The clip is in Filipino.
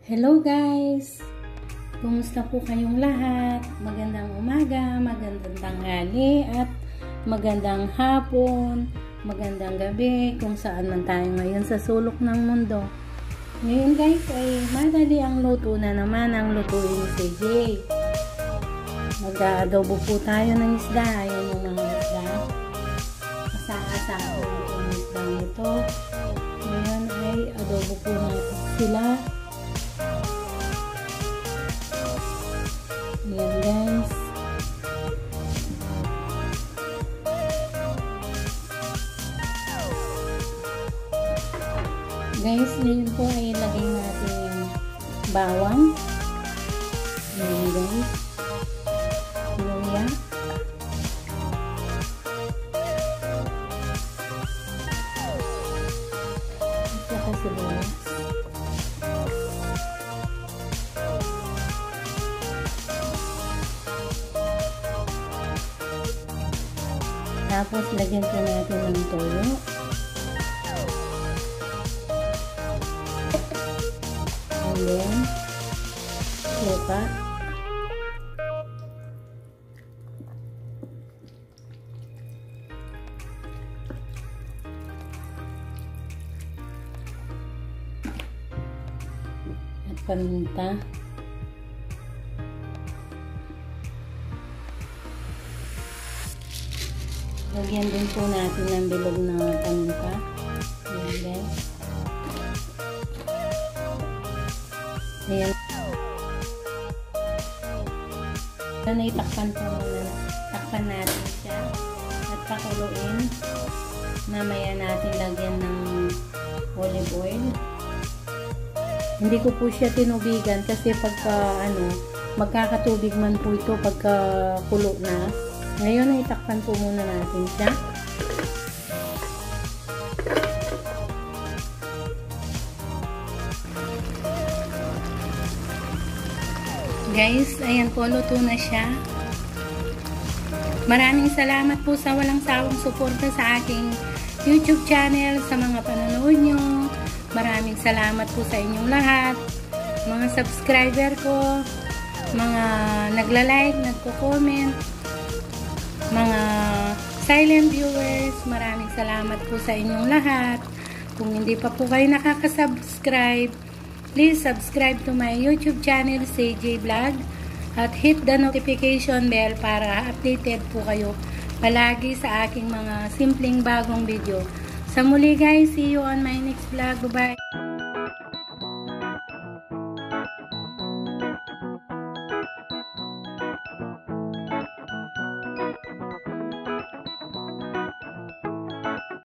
Hello guys! Kumusta po kayong lahat? Magandang umaga, magandang tanghali, at magandang hapon, magandang gabi, kung saan man tayo ngayon sa sulok ng mundo. Ngayon guys ay madali ang luto na naman ang lutuin ni CJ. Mag-adobo po tayo ng isda. Ayan yung mga isda. Asa-asa po yung isda nito. Ngayon ay adobo po natin sila. Ayan guys. Guys, ngayon po ay ilagay natin yung bawang. Ayan guys. Luya. At saka sibuyas. Tapos, lagyan po natin ng toyo. And then, suka. At paminta. Lagyan din po natin ng bilog na paminta. Ayan guys. Ayan. Ayan, itakpan po muna. Takpan natin siya. At pakuluin. Mamaya natin lagyan ng olive oil. Hindi ko po siya tinubigan kasi pagka magkakatubig man po ito pagka kulo na. Ngayon ay itakpan po muna natin siya. Guys, ayan po, luto na siya. Maraming salamat po sa walang sawang suporta sa aking YouTube channel, sa mga panonood nyo. Maraming salamat po sa inyong lahat. Mga subscriber ko, mga nagla-like, nagko-comment, mga silent viewers, maraming salamat po sa inyong lahat. Kung hindi pa po kayo nakaka-subscribe, please subscribe to my YouTube channel, CJ Vlog, at hit the notification bell para updated po kayo palagi sa aking mga simpleng bagong video. Sa muli guys, see you on my next vlog. Bye-bye!